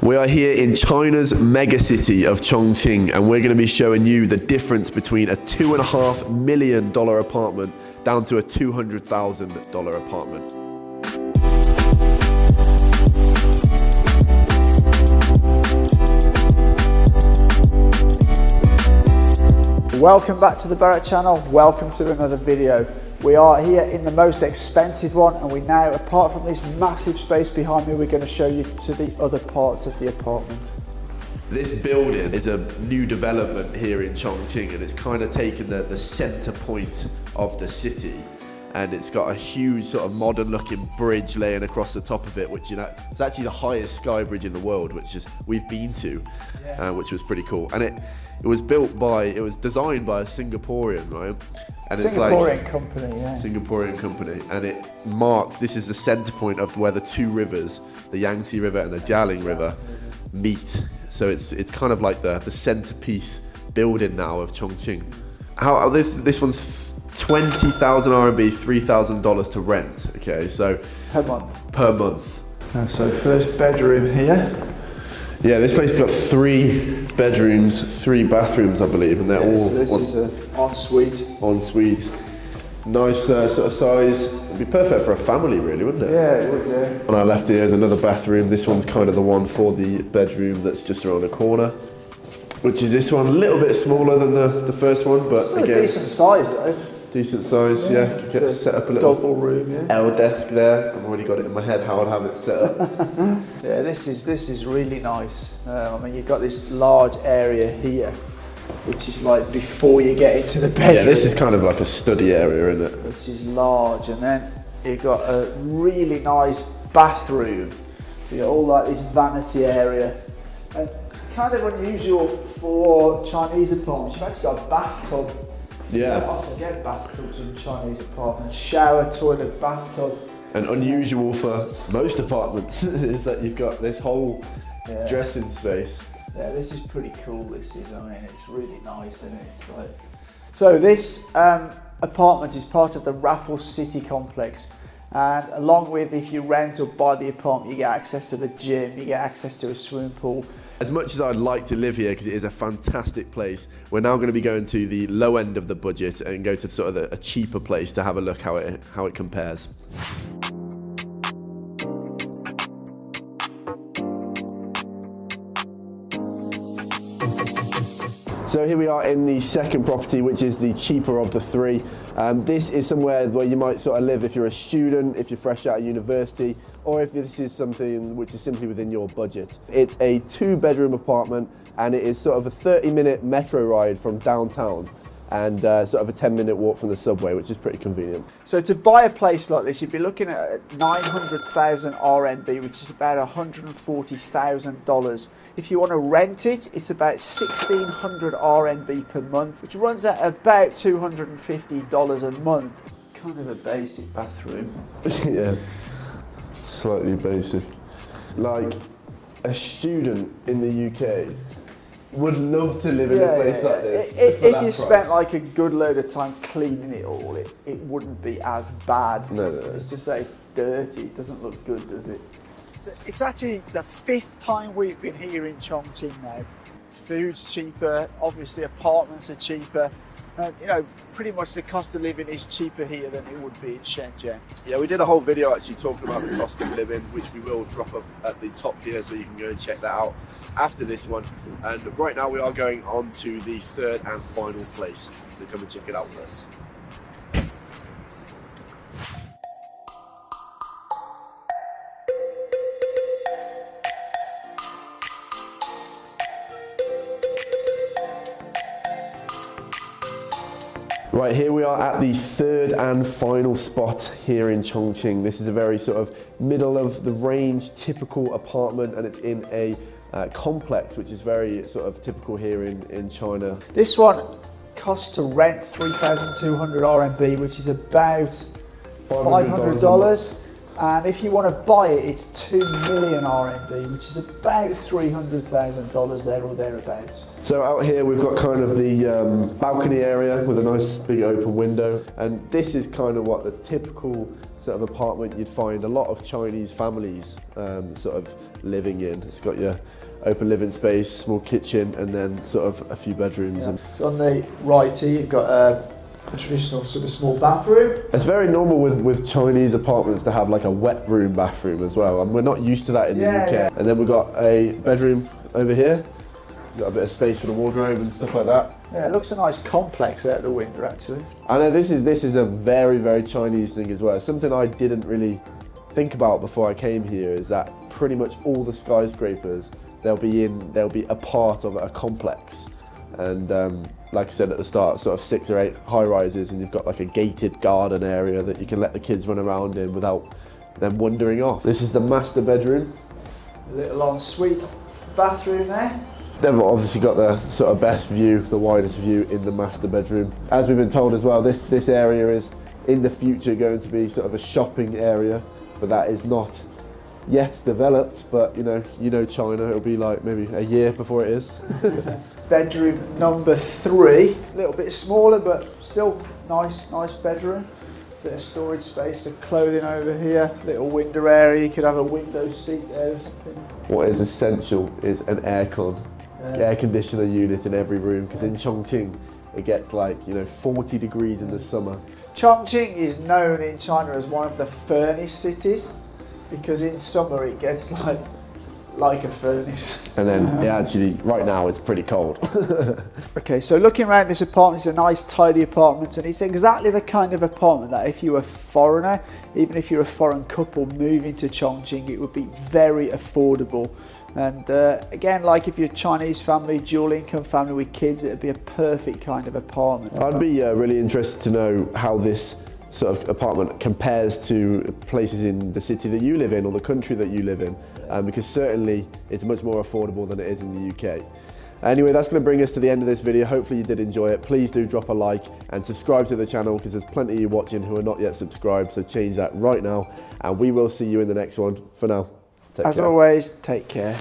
We are here in China's megacity of Chongqing, and we're going to be showing you the difference between a $2.5 million apartment down to a $200,000 apartment. Welcome back to the Barrett channel, welcome to another video. We are here in the most expensive one, and we now, apart from this massive space behind me, we're going to show you to the other parts of the apartment. This building is a new development here in Chongqing, and it's kind of taken the center point of the city, and it's got a huge sort of modern looking bridge laying across the top of it, which, you know, it's actually the highest sky bridge in the world, which is we've been to, which was pretty cool. And it was designed by a Singaporean, right? And it's Singaporean company, yeah. Singaporean company, and it marks, this is the center point of where the two rivers, the Yangtze River and the Jialing River, meet. So it's kind of like the centerpiece building now of Chongqing. How this one's 20,000 RMB, $3,000 to rent. Okay, so per month. Per month. So first bedroom here. Yeah, this place has got 3 bedrooms, 3 bathrooms, I believe, and they're all. So this is an ensuite. Ensuite. Nice sort of size. It'd be perfect for a family, really, wouldn't it? Yeah, it would. Yeah. On our left here is another bathroom. This one's kind of the one for the bedroom that's just around the corner, which is this one, a little bit smaller than the first one, but still again, a decent size though. Decent size, yeah. Get set up a little double room, yeah. L desk there. I've already got it in my head how I'd have it set up. Yeah, this is really nice. I mean, you've got this large area here, which is like before you get into the bedroom. Yeah, this is kind of like a study area, isn't it? Which is large, and then you've got a really nice bathroom. So you got all like this vanity area, and kind of unusual for Chinese apartments. You've actually got a bathtub. Yeah. You don't often get bathtubs in Chinese apartments. Shower, toilet, bathtub. And unusual for most apartments is that you've got this whole dressing space. Yeah, this is pretty cool. This is, I mean, it's really nice, and it's like. So this apartment is part of the Raffles City complex, and along with, if you rent or buy the apartment, you get access to the gym, you get access to a swimming pool. As much as I'd like to live here because it is a fantastic place, we're now going to be going to the low end of the budget and go to sort of a cheaper place to have a look how it compares. So here we are in the second property, which is the cheaper of the 3. This is somewhere where you might sort of live if you're a student, if you're fresh out of university, or if this is something which is simply within your budget. It's a 2-bedroom apartment, and it is sort of a 30-minute metro ride from downtown, and sort of a 10-minute walk from the subway, which is pretty convenient. So to buy a place like this, you'd be looking at 900,000 RMB, which is about $140,000. If you want to rent it, it's about 1,600 RMB per month, which runs at about $250 a month. Kind of a basic bathroom. Yeah, slightly basic. Like a student in the UK would love to live in a place like this. If you spent like a good load of time cleaning it all, it wouldn't be as bad. No. It's just that it's dirty. It doesn't look good, does it? So it's actually the 5th time we've been here in Chongqing now. Food's cheaper, obviously apartments are cheaper. You know, pretty much the cost of living is cheaper here than it would be in Shenzhen. Yeah, we did a whole video actually talking about the cost of living, which we will drop up at the top here, so you can go and check that out after this one. And right now we are going on to the 3rd and final place, so come and check it out with us. Right, here we are at the 3rd and final spot here in Chongqing. This is a very sort of middle of the range typical apartment, and it's in a complex, which is very sort of typical here in China. This one costs to rent 3,200 RMB, which is about $500. And if you want to buy it, it's 2 million RMB, which is about $300,000 there or thereabouts. So out here we've got kind of the balcony area with a nice big open window, and this is kind of what the typical sort of apartment you'd find a lot of Chinese families sort of living in. It's got your open living space, small kitchen, and then sort of a few bedrooms. Yeah. So on the right here you've got a traditional sort of small bathroom. It's very normal with Chinese apartments to have like a wet room bathroom as well, and we're not used to that in the UK. Yeah. And then we've got a bedroom over here. Got a bit of space for the wardrobe and stuff like that. Yeah, it looks a nice complex out the window actually. I know this is a very Chinese thing as well. Something I didn't really think about before I came here is that pretty much all the skyscrapers they'll be a part of a complex. And like I said at the start, sort of 6 or 8 high rises, and you've got like a gated garden area that you can let the kids run around in without them wandering off. This is the master bedroom. A little ensuite bathroom there. They've obviously got the sort of best view, the widest view in the master bedroom. As we've been told as well, this area is in the future going to be sort of a shopping area, but that is not yet developed. But you know China, it'll be like maybe a year before it is. Bedroom number 3, a little bit smaller but still nice bedroom. Bit of storage space, the clothing over here, little window area, you could have a window seat there or something. What is essential is an aircon. Air conditioner unit in every room, because in Chongqing it gets like 40 degrees in the summer. Chongqing is known in China as one of the furnace cities, because in summer it gets like a furnace. And then actually right now it's pretty cold. Okay, so looking around this apartment, it's a nice tidy apartment, and it's exactly the kind of apartment that if you were a foreigner, even if you're a foreign couple moving to Chongqing, it would be very affordable. And again, like if you're a Chinese family, dual income family with kids, it would be a perfect kind of apartment. I'd be really interested to know how this sort of apartment compares to places in the city that you live in or the country that you live in, because certainly it's much more affordable than it is in the UK. Anyway, that's going to bring us to the end of this video. Hopefully you did enjoy it. Please do drop a like and subscribe to the channel, because there's plenty of you watching who are not yet subscribed, so change that right now, and we will see you in the next one. For now, take care. As always, take care.